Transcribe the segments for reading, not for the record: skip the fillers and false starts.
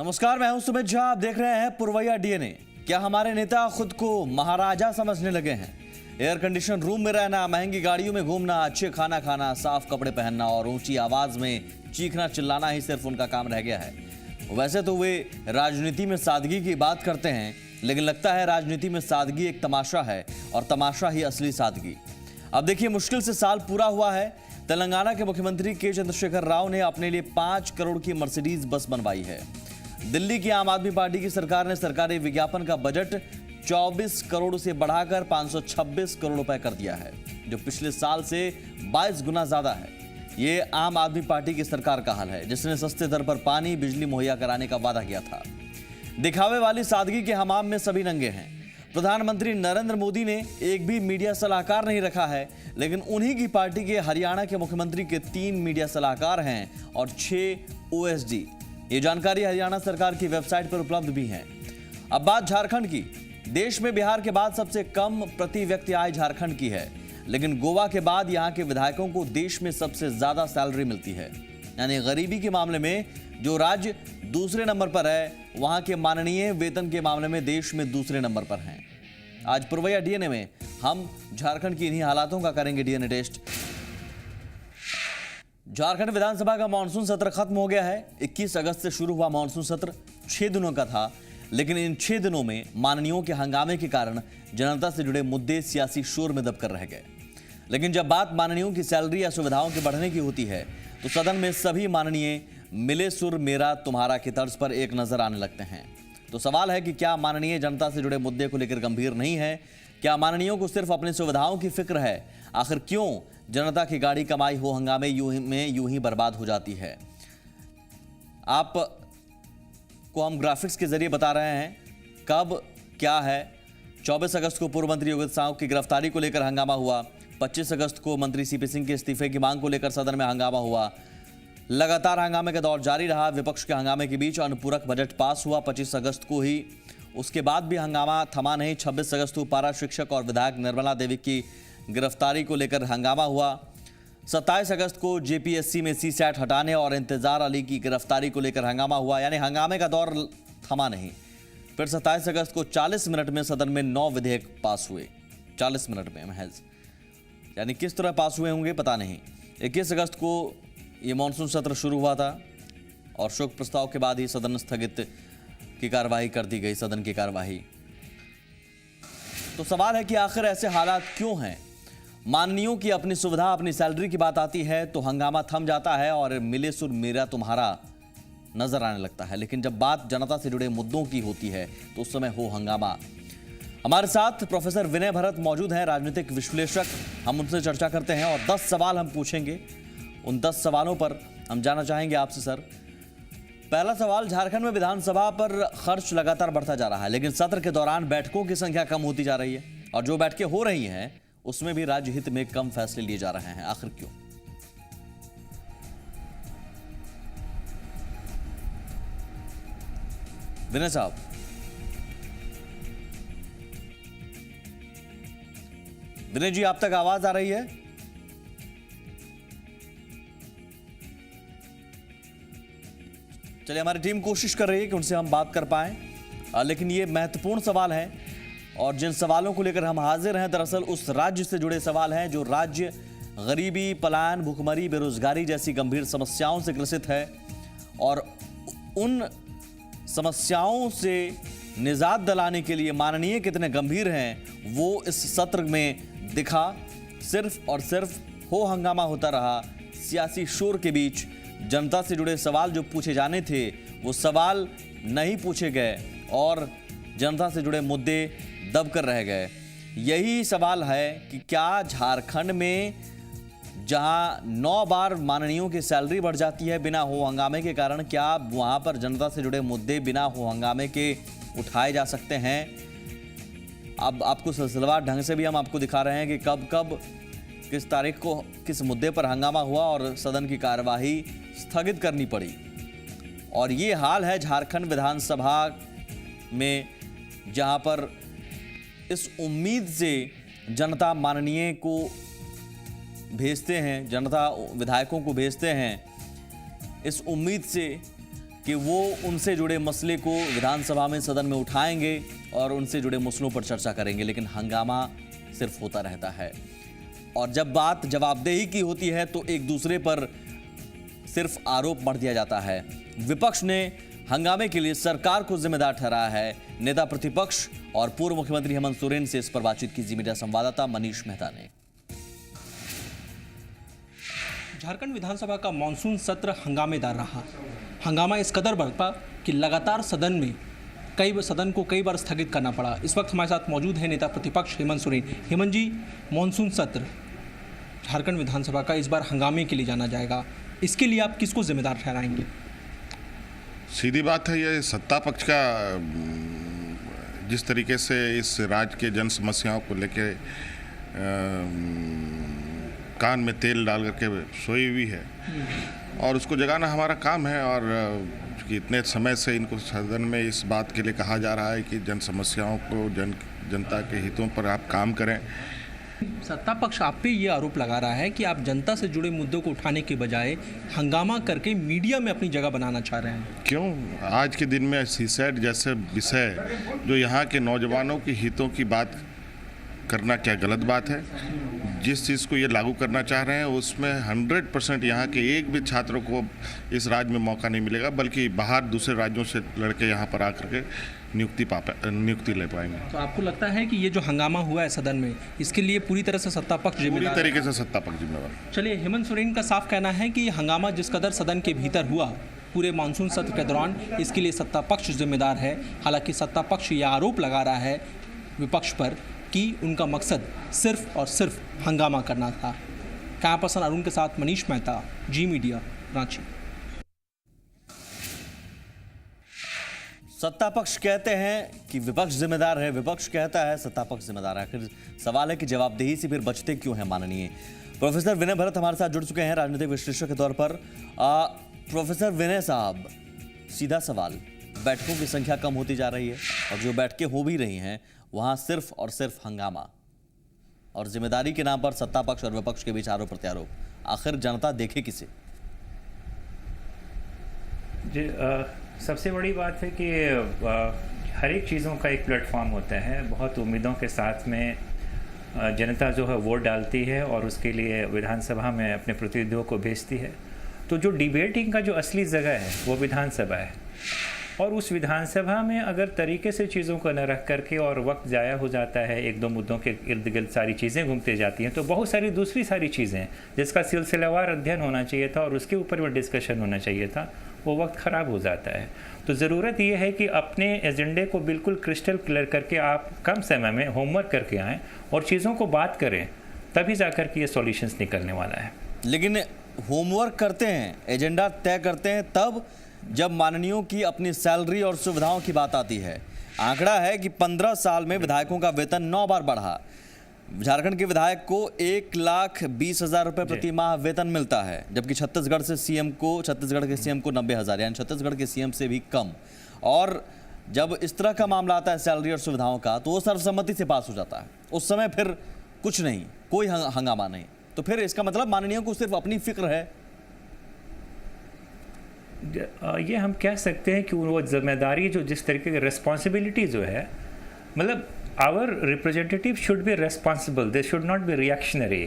नमस्कार, मैं हूं सुमित झा। आप देख रहे हैं पुरवैया डीएनए। क्या हमारे नेता खुद को महाराजा समझने लगे हैं? एयर कंडीशन रूम में रहना, महंगी गाड़ियों में घूमना, अच्छे खाना खाना, साफ कपड़े पहनना और ऊंची आवाज में चीखना चिल्लाना ही सिर्फ उनका काम रह गया है। वैसे तो वे राजनीति में सादगी की बात करते हैं, लेकिन लगता है राजनीति में सादगी एक तमाशा है और तमाशा ही असली सादगी। अब देखिए, मुश्किल से साल पूरा हुआ है। तेलंगाना के मुख्यमंत्री के चंद्रशेखर राव ने अपने लिए 5 करोड़ की मर्सिडीज बस बनवाई है। दिल्ली की आम आदमी पार्टी की सरकार ने सरकारी विज्ञापन का बजट 24 करोड़ से बढ़ाकर 526 करोड़ रुपए कर दिया है, जो पिछले साल से 22 गुना ज्यादा है। ये आम आदमी पार्टी की सरकार का हाल है, जिसने सस्ते दर पर पानी बिजली मुहैया कराने का वादा किया था। दिखावे वाली सादगी के हमाम में सभी नंगे हैं। प्रधानमंत्री नरेंद्र मोदी ने एक भी मीडिया सलाहकार नहीं रखा है, लेकिन उन्हीं की पार्टी के हरियाणा के मुख्यमंत्री के 3 मीडिया सलाहकार हैं और 6 ओएसडी। ये जानकारी हरियाणा सरकार की वेबसाइट पर उपलब्ध भी है। अब बात झारखंड की। देश में बिहार के बाद सबसे कम प्रति व्यक्ति आय झारखंड की है, लेकिन गोवा के बाद यहां के विधायकों को देश में सबसे ज्यादा सैलरी मिलती है। यानी गरीबी के मामले में जो राज्य दूसरे नंबर पर है, वहां के माननीय वेतन के मामले में देश में दूसरे नंबर पर हैं। आज पुरवैया डीएनए में हम झारखंड की इन्हीं हालातों का करेंगे डीएनए टेस्ट। झारखंड विधानसभा का मानसून सत्र खत्म हो गया है। 21 अगस्त से शुरू हुआ मानसून सत्र 6 दिनों का था, लेकिन इन 6 दिनों में माननीयों के हंगामे के कारण जनता से जुड़े मुद्दे सियासी शोर में दबकर रह गए। लेकिन जब बात माननीयों की सैलरी या सुविधाओं के बढ़ने की होती है, तो सदन में सभी माननीय मिले सुर मेरा तुम्हारा की तर्ज पर एक नजर आने लगते हैं। तो सवाल है कि क्या माननीय जनता से जुड़े मुद्दे को लेकर गंभीर नहीं है? क्या माननीयों को सिर्फ अपनी सुविधाओं की फिक्र है? आखिर क्यों जनता की गाड़ी कमाई हो हंगामे यूं ही बर्बाद हो जाती है? आप को हम ग्राफिक्स के जरिए बता रहे हैं कब क्या है। 24 अगस्त को पूर्व मंत्री योगेश साहू की गिरफ्तारी को लेकर हंगामा हुआ। 25 अगस्त को मंत्री सीपी सिंह के इस्तीफे की मांग को लेकर सदन में हंगामा हुआ। लगातार हंगामे का दौर जारी रहा। विपक्ष के हंगामे के बीच अनुपूरक बजट पास हुआ 25 अगस्त को ही। उसके बाद भी हंगामा थमा नहीं। 26 अगस्त को पारा शिक्षक और विधायक निर्मला देवी की गिरफ्तारी को लेकर हंगामा हुआ। 27 अगस्त को जेपीएससी में सीसैट हटाने और इंतजार अली की गिरफ्तारी को लेकर हंगामा हुआ। यानी हंगामे का दौर थमा नहीं। फिर 27 अगस्त को 40 मिनट में सदन में 9 विधेयक पास हुए। 40 मिनट में महज, यानी किस तरह पास हुए होंगे पता नहीं। 21 अगस्त को ये मानसून सत्र शुरू हुआ था और शोक प्रस्ताव के बाद ही सदन स्थगित की कार्यवाही कर दी गई। सदन की कार्यवाही। तो सवाल है कि आखिर ऐसे हालात क्यों हैं? माननीयों की अपनी सुविधा, अपनी सैलरी की बात आती है तो हंगामा थम जाता है और मिले सुर मेरा तुम्हारा नजर आने लगता है। लेकिन जब बात जनता से जुड़े मुद्दों की होती है तो उस समय हो हंगामा। हमारे साथ प्रोफेसर विनय भरत मौजूद हैं, राजनीतिक विश्लेषक। हम उनसे चर्चा करते हैं और 10 सवाल हम पूछेंगे। उन 10 सवालों पर हम जानना चाहेंगे आपसे सर। पहला सवाल, झारखंड में विधानसभा पर खर्च लगातार बढ़ता जा रहा है, लेकिन सत्र के दौरान बैठकों की संख्या कम होती जा रही है और जो बैठकें हो रही हैं उसमें भी राज्य हित में कम फैसले लिए जा रहे हैं। आखिर क्यों? विनय साहब। विनय जी, आप तक आवाज आ रही है? चलिए, हमारी टीम कोशिश कर रही है कि उनसे हम बात कर पाएं, लेकिन ये महत्वपूर्ण सवाल है और जिन सवालों को लेकर हम हाजिर हैं दरअसल उस राज्य से जुड़े सवाल हैं जो राज्य गरीबी, पलायन, भुखमरी, बेरोजगारी जैसी गंभीर समस्याओं से ग्रसित है। और उन समस्याओं से निजात दिलाने के लिए माननीय कितने गंभीर हैं वो इस सत्र में दिखा। सिर्फ और सिर्फ हो हंगामा होता रहा। सियासी शोर के बीच जनता से जुड़े सवाल जो पूछे जाने थे वो सवाल नहीं पूछे गए और जनता से जुड़े मुद्दे दबकर रह गए। यही सवाल है कि क्या झारखंड में जहां 9 बार माननीयों की सैलरी बढ़ जाती है बिना हो हंगामे के कारण, क्या वहां पर जनता से जुड़े मुद्दे बिना हो हंगामे के उठाए जा सकते हैं? अब आपको सिलसिलेवार ढंग से भी हम आपको दिखा रहे हैं कि कब कब किस तारीख को किस मुद्दे पर हंगामा हुआ और सदन की कार्यवाही स्थगित करनी पड़ी। और ये हाल है झारखंड विधानसभा में, जहां पर इस उम्मीद से जनता माननीय को भेजते हैं, जनता विधायकों को भेजते हैं इस उम्मीद से कि वो उनसे जुड़े मसले को विधानसभा में सदन में उठाएंगे और उनसे जुड़े मसलों पर चर्चा करेंगे, लेकिन हंगामा सिर्फ होता रहता है। और जब बात जवाबदेही की होती है तो एक दूसरे पर सिर्फ आरोप मढ़ दिया जाता है। विपक्ष ने हंगामे के लिए सरकार को जिम्मेदार ठहराया है। नेता प्रतिपक्ष और पूर्व मुख्यमंत्री हेमंत सोरेन से इस पर बातचीत की जी मीडिया संवाददाता मनीष मेहता ने। झारखंड विधानसभा का मानसून सत्र हंगामेदार रहा। हंगामा इस कदर बढ़ा कि लगातार सदन को कई बार स्थगित करना पड़ा। इस वक्त हमारे साथ मौजूद है नेता प्रतिपक्ष हेमंत सोरेन। हेमंत जी, मानसून सत्र झारखंड विधानसभा का इस बार हंगामे के लिए जाना जाएगा, इसके लिए आप किसको जिम्मेदार ठहराएंगे? सीधी बात है, ये सत्ता पक्ष का जिस तरीके से इस राज्य के जन समस्याओं को लेके कान में तेल डाल करके सोई हुई है और उसको जगाना हमारा काम है। और कि इतने समय से इनको सदन में इस बात के लिए कहा जा रहा है कि जन समस्याओं को जनता के हितों पर आप काम करें। सत्ता पक्ष आप पे ये आरोप लगा रहा है कि आप जनता से जुड़े मुद्दों को उठाने के बजाय हंगामा करके मीडिया में अपनी जगह बनाना चाह रहे हैं। क्यों? आज के दिन में सीसैट जैसे विषय जो यहाँ के नौजवानों के हितों की बात करना क्या गलत बात है? जिस चीज़ को ये लागू करना चाह रहे हैं उसमें 100% यहाँ के एक भी छात्रों को इस राज्य में मौका नहीं मिलेगा, बल्कि बाहर दूसरे राज्यों से लड़के यहाँ पर आकर के नियुक्ति ले पाएंगे। तो आपको लगता है कि ये जो हंगामा हुआ है सदन में, इसके लिए पूरी तरह से सत्ता पक्ष जिम्मेदार? पूरी तरीके से सत्ता पक्ष जिम्मेदार। चलिए, हेमंत सोरेन का साफ कहना है कि हंगामा जिस कदर सदन के भीतर हुआ पूरे मानसून सत्र के दौरान, इसके लिए सत्ता पक्ष जिम्मेदार है। हालांकि सत्ता पक्ष ये आरोप लगा रहा है विपक्ष पर कि उनका मकसद सिर्फ और सिर्फ हंगामा करना था। कैमरा पर्सन अरुण के साथ मनीष मेहता, जी मीडिया, रांची। सत्ता पक्ष कहते हैं कि विपक्ष जिम्मेदार है, विपक्ष कहता है सत्ता पक्ष जिम्मेदार है। आखिर सवाल है कि जवाबदेही से फिर बचते क्यों हैं माननीय? प्रोफेसर विनय भरत हमारे साथ जुड़ चुके हैं राजनीतिक विश्लेषक के तौर पर। प्रोफेसर विनय साहब, सीधा सवाल, बैठकों की संख्या कम होती जा रही है और जो बैठकें हो भी रही हैं वहां सिर्फ और सिर्फ हंगामा और जिम्मेदारी के नाम पर सत्ता पक्ष और विपक्ष के बीच आरोप प्रत्यारोप। आखिर जनता देखे किसे? सबसे बड़ी बात है कि हर एक चीज़ों का एक प्लेटफॉर्म होता है। बहुत उम्मीदों के साथ में जनता जो है वोट डालती है और उसके लिए विधानसभा में अपने प्रतिनिधियों को भेजती है। तो जो डिबेटिंग का जो असली जगह है वो विधानसभा है, और उस विधानसभा में अगर तरीके से चीज़ों को न रख करके और वक्त ज़ाया हो जाता है, एक दो मुद्दों के इर्द गिर्द सारी चीज़ें घूमते जाती हैं, तो बहुत सारी दूसरी सारी चीज़ें जिसका सिलसिलावार अध्ययन होना चाहिए था और उसके ऊपर भी डिस्कशन होना चाहिए था, वो वक्त ख़राब हो जाता है। तो ज़रूरत ये है कि अपने एजेंडे को बिल्कुल क्रिस्टल क्लियर करके आप कम समय में होमवर्क करके आएँ और चीज़ों को बात करें, तभी जाकर के ये सॉल्यूशंस निकलने वाला है। लेकिन होमवर्क करते हैं, एजेंडा तय करते हैं तब जब माननीयों की अपनी सैलरी और सुविधाओं की बात आती है। आंकड़ा है कि 15 साल में विधायकों का वेतन 9 बार बढ़ा। झारखंड के विधायक को 1,20,000 रुपए प्रति माह वेतन मिलता है, जबकि छत्तीसगढ़ के सीएम को 90,000, यानी छत्तीसगढ़ के सीएम से भी कम। और जब इस तरह का मामला आता है सैलरी और सुविधाओं का, तो वो सर्वसम्मति से पास हो जाता है। उस समय फिर कुछ नहीं, कोई हंगामा नहीं। तो फिर इसका मतलब माननीयों को सिर्फ अपनी फिक्र है। ये हम कह सकते हैं कि वो जिम्मेदारी जो जिस तरीके की रिस्पॉन्सिबिलिटी जो है, मतलब our representative should be responsible, they should not be reactionary.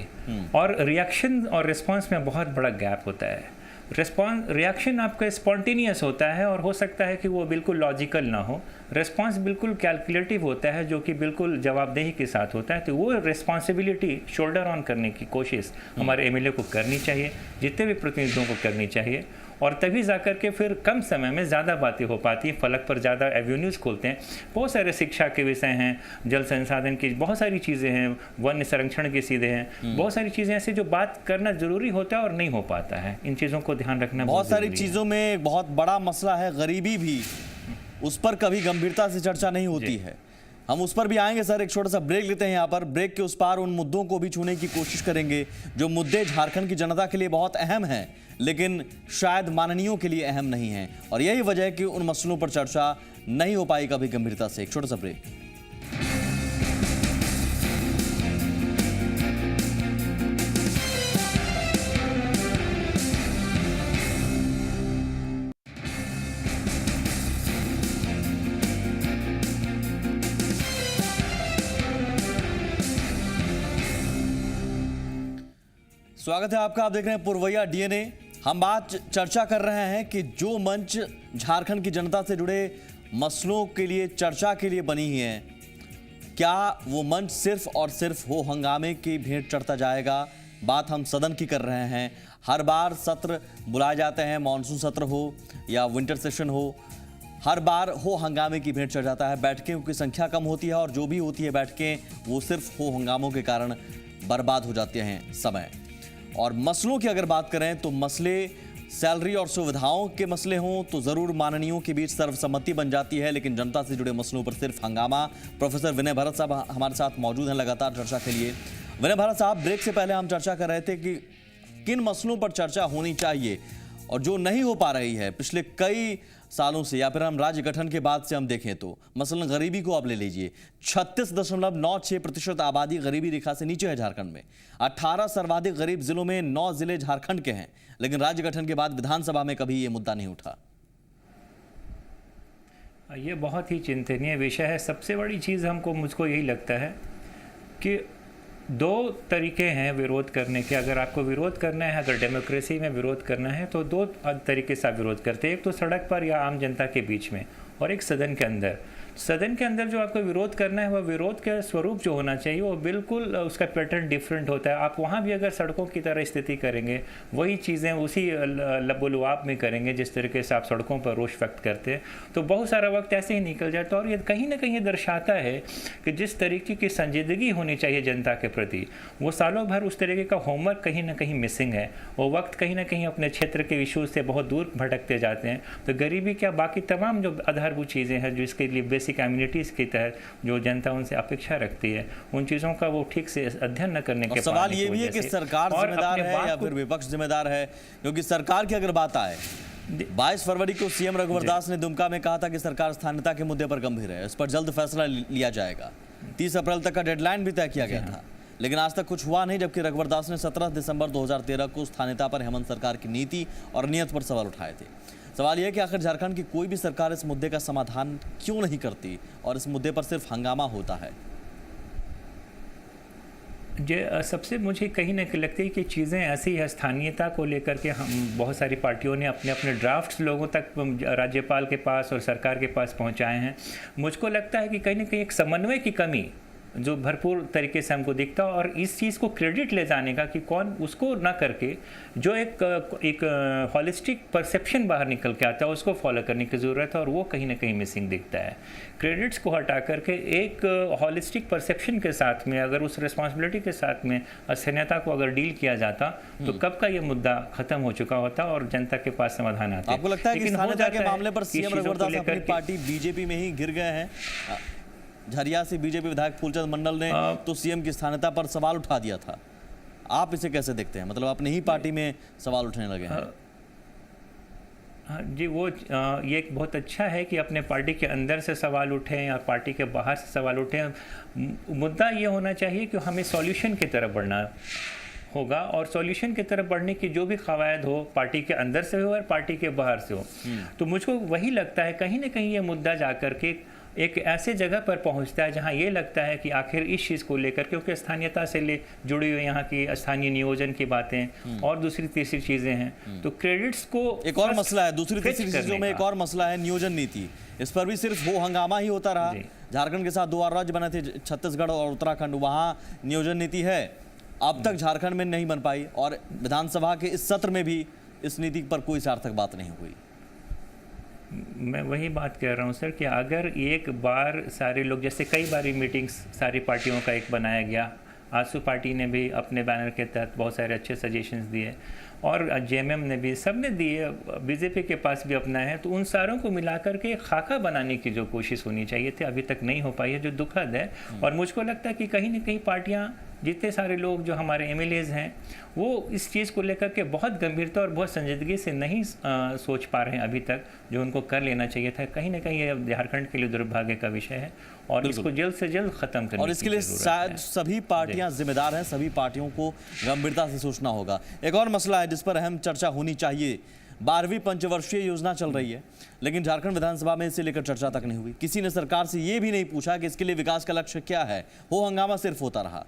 और रिएक्शन और रिस्पॉन्स में बहुत बड़ा गैप होता है। रिएक्शन आपका स्पॉन्टेनियस होता है और हो सकता है कि वो बिल्कुल लॉजिकल ना हो। रिस्पॉन्स बिल्कुल कैलकुलेटिव होता है, जो कि बिल्कुल जवाबदेही के साथ होता है। तो वो रिस्पॉन्सिबिलिटी शोल्डर ऑन करने की कोशिश हमारे एमएलए को करनी चाहिए, जितने भी प्रतिनिधियों को करनी चाहिए, और तभी जाकर के फिर कम समय में ज़्यादा बातें हो पाती हैं, फलक पर ज़्यादा एवेन्यूज़ खोलते हैं। बहुत सारे शिक्षा के विषय हैं, जल संसाधन की बहुत सारी चीज़ें हैं, वन्य संरक्षण की सीधे हैं, बहुत सारी चीज़ें ऐसी जो बात करना ज़रूरी होता है और नहीं हो पाता है। इन चीज़ों को ध्यान रखना बहुत सारी चीज़ों में बहुत बड़ा मसला है गरीबी भी, उस पर कभी गंभीरता से चर्चा नहीं होती है। हम उस पर भी आएंगे सर, एक छोटा सा ब्रेक लेते हैं यहाँ पर। ब्रेक के उस पार उन मुद्दों को भी छूने की कोशिश करेंगे जो मुद्दे झारखंड की जनता के लिए बहुत अहम हैं, लेकिन शायद माननीयों के लिए अहम नहीं हैं, और यही वजह है कि उन मसलों पर चर्चा नहीं हो पाई कभी गंभीरता से। एक छोटा सा ब्रेक। स्वागत है आपका। आप देख रहे हैं पुरवैया डीएनए। हम बात चर्चा कर रहे हैं कि जो मंच झारखंड की जनता से जुड़े मसलों के लिए चर्चा के लिए बनी है, क्या वो मंच सिर्फ और सिर्फ हो हंगामे की भेंट चढ़ता जाएगा? बात हम सदन की कर रहे हैं। हर बार सत्र बुलाए जाते हैं, मानसून सत्र हो या विंटर सेशन हो, हर बार हो हंगामे की भेंट चढ़ जाता है। बैठकों की संख्या कम होती है और जो भी होती है बैठकें वो सिर्फ हो हंगामों के कारण बर्बाद हो जाते हैं समय। और मसलों की अगर बात करें तो मसले सैलरी और सुविधाओं के मसले हों तो ज़रूर माननीयों के बीच सर्वसम्मति बन जाती है, लेकिन जनता से जुड़े मसलों पर सिर्फ हंगामा। प्रोफेसर विनय भरत साहब हमारे साथ मौजूद हैं लगातार चर्चा के लिए। विनय भरत साहब, ब्रेक से पहले हम चर्चा कर रहे थे कि किन मसलों पर चर्चा होनी चाहिए और जो नहीं हो पा रही है पिछले कई सालों से, या फिर हम राज्य गठन के बाद से हम देखें तो मसलन गरीबी को आप ले लीजिए। 36.96% आबादी गरीबी रेखा से नीचे है झारखंड में। 18 सर्वाधिक गरीब जिलों में 9 जिले झारखंड के हैं, लेकिन राज्य गठन के बाद विधानसभा में कभी ये मुद्दा नहीं उठा। ये बहुत ही चिंतनीय विषय है। सबसे बड़ी चीज़ मुझको यही लगता है कि दो तरीके हैं विरोध करने के। अगर आपको विरोध करना है, अगर डेमोक्रेसी में विरोध करना है तो दो तरीके से आप विरोध करते हैं। एक तो सड़क पर या आम जनता के बीच में, और एक सदन के अंदर। सदन के अंदर जो आपको विरोध करना है वह विरोध का स्वरूप जो होना चाहिए वो बिल्कुल उसका पैटर्न डिफरेंट होता है। आप वहाँ भी अगर सड़कों की तरह स्थिति करेंगे, वही चीज़ें उसी लबोलुआब में करेंगे जिस तरीके से आप सड़कों पर रोष व्यक्त करते हैं, तो बहुत सारा वक्त ऐसे ही निकल जाता है। और ये कहीं ना कहीं दर्शाता है कि जिस तरीके की संजीदगी होनी चाहिए जनता के प्रति, वो सालों भर उस तरीके का होमवर्क कहीं ना कहीं मिसिंग है। वो वक्त कहीं ना कहीं अपने क्षेत्र के इशूज़ से बहुत दूर भटकते जाते हैं। तो गरीबी क्या, बाकी तमाम जो आधारभूत चीज़ें हैं जो इसके लिए बेसिक कम्युनिटीज़ के तहत जो जनता उनसे अपेक्षा रखती है, उन चीज़ों का वो ठीक से अध्ययन न करने के सवाल ये भी है कि सरकार जिम्मेदार है या फिर विपक्ष जिम्मेदार है? क्योंकि सरकार की अगर बात आए, 22 फरवरी को सीएम रघुवर दास ने दुमका में कहा था कि सरकार स्थानीयता के मुद्दे पर गंभीर है, इस पर जल्द फैसला लिया जाएगा। 30 अप्रैल तक का डेडलाइन भी तय किया गया था, लेकिन आज तक कुछ हुआ नहीं। जबकि रघुवर दास ने 17 दिसंबर 2013 को स्थानीयता पर हेमंत सरकार की नीति और नियत पर सवाल उठाए थे। सवाल यह है कि आखिर झारखंड की कोई भी सरकार इस मुद्दे का समाधान क्यों नहीं करती और इस मुद्दे पर सिर्फ हंगामा होता है? सबसे मुझे कहीं ना कहीं लगती है कि चीज़ें ऐसी है, स्थानीयता को लेकर के हम बहुत सारी पार्टियों ने अपने अपने ड्राफ्ट्स लोगों तक, राज्यपाल के पास और सरकार के पास पहुंचाए हैं। मुझको लगता है कि कहीं ना कहीं एक समन्वय की कमी जो भरपूर तरीके से हमको दिखता है, और इस चीज़ को क्रेडिट ले जाने का कि कौन उसको ना करके जो एक हॉलिस्टिक परसेप्शन बाहर निकल के आता है उसको फॉलो करने की ज़रूरत है, और वो कहीं ना कहीं मिसिंग दिखता है। क्रेडिट्स को हटा करके एक हॉलिस्टिक परसेप्शन के साथ में, अगर उस रिस्पॉन्सिबिलिटी के साथ में स्थानीयता को अगर डील किया जाता तो कब का ये मुद्दा खत्म हो चुका होता और जनता के पास समाधान आता। आपको लगता है कि स्थानीयता के मामले पर सीएम रघुवर दास अपनी पार्टी बीजेपी में ही घिर गए हैं? झरिया से बीजेपी विधायक फूलचंद मंडल ने तो सीएम की स्थानीयता पर सवाल उठा दिया था। आप इसे कैसे देखते हैं? मतलब अपनी ही पार्टी में सवाल उठने लगे हैं। जी, वो ये एक बहुत अच्छा है कि अपने पार्टी के अंदर से सवाल उठें या पार्टी के बाहर से सवाल उठें। मुद्दा ये होना चाहिए कि हमें सॉल्यूशन की तरफ बढ़ना होगा, और सॉल्यूशन की तरफ बढ़ने की जो भी कवायद हो, पार्टी के अंदर से हो और पार्टी के बाहर से हो। तो मुझको वही लगता है कहीं ना कहीं ये मुद्दा जाकर के एक ऐसे जगह पर पहुंचता है जहां ये लगता है कि आखिर इस चीज़ को लेकर, क्योंकि स्थानीयता से जुड़ी हुई यहाँ की स्थानीय नियोजन की बातें और दूसरी तीसरी चीज़ें हैं, तो क्रेडिट्स को एक और मसला है, दूसरी तीसरी चीज़ों में एक और मसला है नियोजन नीति। इस पर भी सिर्फ हो हंगामा ही होता रहा। झारखंड के साथ 2 और राज्य बने थे, छत्तीसगढ़ और उत्तराखंड, वहाँ नियोजन नीति है, अब तक झारखंड में नहीं बन पाई, और विधानसभा के इस सत्र में भी इस नीति पर कोई सार्थक बात नहीं हुई। मैं वही बात कह रहा हूँ सर कि अगर एक बार सारे लोग, जैसे कई बारी मीटिंग्स सारी पार्टियों का एक बनाया गया, आजसू पार्टी ने भी अपने बैनर के तहत बहुत सारे अच्छे सजेशंस दिए, और जेएमएम ने भी, सब ने दिए, बीजेपी के पास भी अपना है, तो उन सारों को मिलाकर के खाका बनाने की जो कोशिश होनी चाहिए थी अभी तक नहीं हो पाई है, जो दुखद है। और मुझको लगता है कि कहीं ना कहीं पार्टियां, जितने सारे लोग जो हमारे एमएलएज हैं, वो इस चीज़ को लेकर के बहुत गंभीरता और बहुत संजीदगी से नहीं सोच पा रहे हैं अभी तक, जो उनको कर लेना चाहिए था। कहीं ना कहीं ये झारखंड के लिए दुर्भाग्य का विषय है, और इसको जल्द से जल्द खत्म करने, और इसके लिए शायद सभी पार्टियां जिम्मेदार हैं, सभी पार्टियों को गंभीरता से सोचना होगा। एक और मसला है जिस पर अहम चर्चा होनी चाहिए, 12वीं पंचवर्षीय योजना चल रही है, लेकिन झारखंड विधानसभा में इसे लेकर चर्चा तक नहीं हुई। किसी ने सरकार से ये भी नहीं पूछा कि इसके लिए विकास का लक्ष्य क्या है, हो हंगामा सिर्फ होता रहा।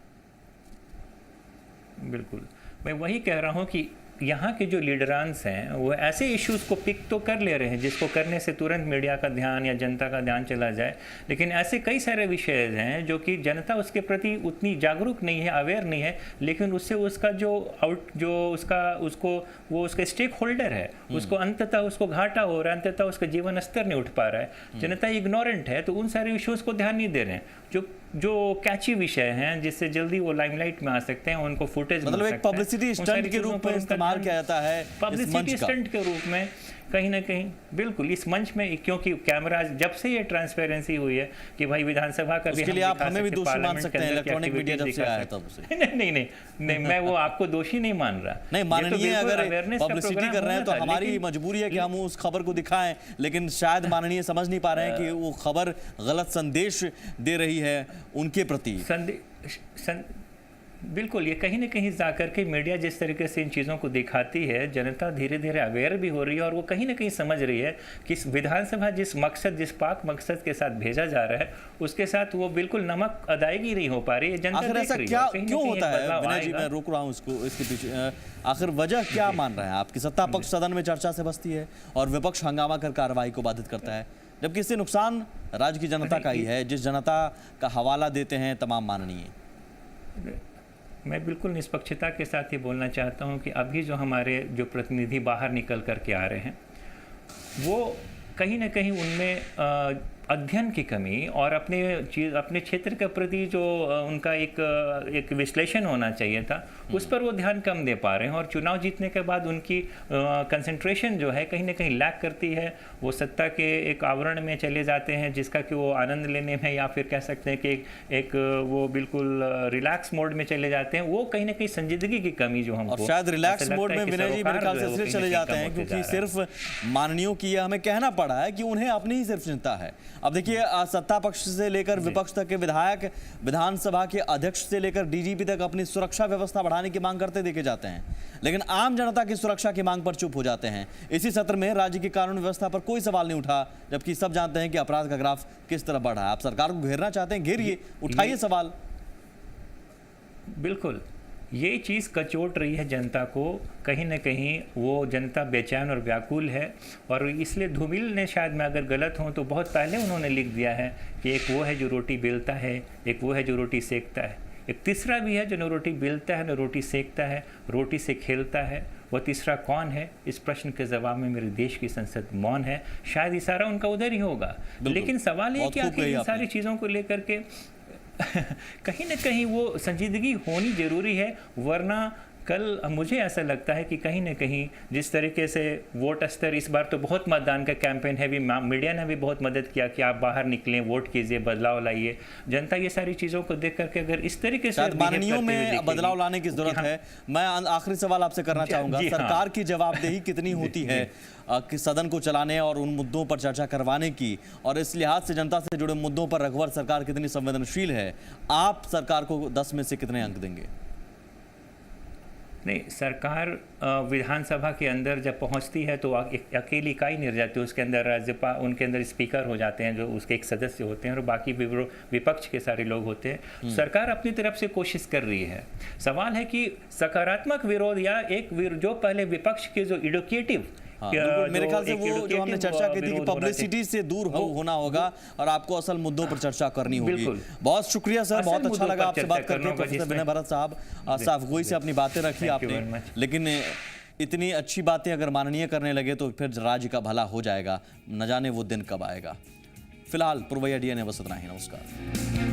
बिल्कुल, मैं वही कह रहा हूँ कि यहाँ के जो लीडरान्स हैं वो ऐसे इश्यूज़ को पिक तो कर ले रहे हैं जिसको करने से तुरंत मीडिया का ध्यान या जनता का ध्यान चला जाए, लेकिन ऐसे कई सारे विषय हैं जो कि जनता उसके प्रति उतनी जागरूक नहीं है, अवेयर नहीं है, लेकिन उससे उसका वो उसका स्टेक होल्डर है, उसको अंततः उसको घाटा हो रहा है, अंततः उसका जीवन स्तर नहीं उठ पा रहा है, जनता इग्नोरेंट है, तो उन सारे इश्यूज़ को ध्यान नहीं दे रहे हैं जो कैची विषय हैं जिससे जल्दी वो लाइमलाइट में आ सकते हैं, उनको फुटेज मतलब एक पब्लिसिटी स्टंट के रूप में इस्तेमाल किया जाता है, पब्लिसिटी स्टंट के रूप में कहीं ना कहीं बिल्कुल इस मंच में, क्योंकि कैमरा जब से ये ट्रांसपेरेंसी हुई है कि भाई विधानसभा का भी उसके लिए आप हमें भी दोषी मान सकते हैं, इलेक्ट्रॉनिक मीडिया जब से आया तब से। नहीं, मैं वो आपको दोषी नहीं मान रहा। नहीं माननीय, अगर पब्लिसिटी कर रहे हैं तो हमारी मजबूरी है कि हम उस खबर को दिखाएं, लेकिन शायद माननीय समझ नहीं पा रहे हैं कि वो खबर गलत संदेश दे रही है उनके प्रति। बिल्कुल, ये कहीं ना कहीं जाकर के मीडिया जिस तरीके से इन चीज़ों को दिखाती है, जनता धीरे धीरे अवेयर भी हो रही है और वो कहीं ना कहीं समझ रही है कि विधानसभा जिस पाक मकसद के साथ भेजा जा रहा है उसके साथ वो बिल्कुल नमक अदायगी नहीं हो पा रही है। जनता आखिर ऐसा क्या क्यों होता है विनय जी, मैं रोक रहा हूँ इसके पीछे आखिर वजह क्या मान रहे हैं आपकी? सत्ता पक्ष सदन में चर्चा से बसती है और विपक्ष हंगामा कर कार्रवाई को बाधित करता है, जबकि इससे नुकसान राज्य की जनता का ही है, जिस जनता का हवाला देते हैं तमाम माननीय। मैं बिल्कुल निष्पक्षता के साथ ये बोलना चाहता हूँ कि अभी जो हमारे जो प्रतिनिधि बाहर निकल कर के आ रहे हैं वो कहीं ना कहीं उनमें अध्ययन की कमी और अपने क्षेत्र के प्रति जो उनका एक विश्लेषण होना चाहिए था उस पर वो ध्यान कम दे पा रहे हैं और चुनाव जीतने के बाद उनकी कंसंट्रेशन जो है कहीं ना कहीं लैक करती है। वो सत्ता के एक आवरण में चले जाते हैं जिसका कि वो आनंद लेने में, या फिर कह सकते हैं कि एक वो बिल्कुल रिलैक्स मोड में चले जाते हैं। वो कहीं ना कहीं संजीदगी की कमी जो हमको, और शायद रिलैक्स मोड में विनय जी मेरे ख्याल से इसलिए चले जाते हैं क्योंकि सिर्फ माननीयों की हमें कहना पड़ा है कि उन्हें अपनी ही सिर्फ चिंता है। अब देखिए, सत्ता पक्ष से लेकर विपक्ष तक के विधायक, विधानसभा के अध्यक्ष से लेकर डीजीपी तक अपनी सुरक्षा व्यवस्था बढ़ाने की मांग करते देखे जाते हैं, लेकिन आम जनता की सुरक्षा की मांग पर चुप हो जाते हैं। इसी सत्र में राज्य की कानून व्यवस्था पर कोई सवाल नहीं उठा, जबकि सब जानते हैं कि अपराध का ग्राफ किस तरह बढ़ रहा है। आप सरकार को घेरना चाहते हैं, घेरिए, उठाइए सवाल। बिल्कुल, ये चीज़ कचोट रही है जनता को, कहीं ना कहीं वो जनता बेचैन और व्याकुल है। और इसलिए धूमिल ने, शायद मैं अगर गलत हूँ तो बहुत पहले उन्होंने लिख दिया है कि एक वो है जो रोटी बेलता है, एक वो है जो रोटी सेकता है, एक तीसरा भी है जो न रोटी बेलता है न रोटी सेकता है, रोटी से खेलता है। वह तीसरा कौन है? इस प्रश्न के जवाब में मेरे देश की संसद मौन है। शायद इशारा उनका उधर ही होगा, लेकिन सवाल ये कि आखिर इन सारी चीज़ों को लेकर के कहीं ना कहीं वो संजीदगी होनी जरूरी है, वरना कल मुझे ऐसा लगता है कि कहीं ना कहीं जिस तरीके से वोट स्तर, इस बार तो बहुत मतदान का कैंपेन है, भी मीडिया ने भी बहुत मदद किया कि आप बाहर निकलें, वोट कीजिए, बदलाव लाइए। जनता ये सारी चीज़ों को देख करके अगर इस तरीके से माननीयों में बदलाव लाने की जरूरत है। मैं आखिरी सवाल आपसे करना चाहूंगा, सरकार की जवाबदेही कितनी होती है कि सदन को चलाने और उन मुद्दों पर चर्चा करवाने की, और इस लिहाज से जनता से जुड़े मुद्दों पर रघुवर सरकार कितनी संवेदनशील है? आप सरकार को 10 में से कितने अंक देंगे? नहीं, सरकार विधानसभा के अंदर जब पहुंचती है तो अकेली इकाई नहीं रह जाती, उसके अंदर राज्यपाल, उनके अंदर स्पीकर हो जाते हैं जो उसके एक सदस्य होते हैं और बाकी विपक्ष के सारे लोग होते हैं। सरकार अपनी तरफ से कोशिश कर रही है। सवाल है कि सकारात्मक विरोध या जो पहले विपक्ष के जो एडुकेटिव, मेरे ख्याल से वो जो हमने चर्चा की थी कि पब्लिसिटी से दूर होना होगा और आपको असल मुद्दों पर चर्चा करनी होगी। बहुत शुक्रिया सर, बहुत अच्छा लगा आपसे बात करके। प्रोफेसर विनय भरत साहब, साफगोई से अपनी बातें रखी आपने, लेकिन इतनी अच्छी बातें अगर माननीय करने लगे तो फिर राज्य का भला हो जाएगा, न जाने वो दिन कब आएगा। फिलहाल पुरवैया डीएनए बस इतना ही। नमस्कार।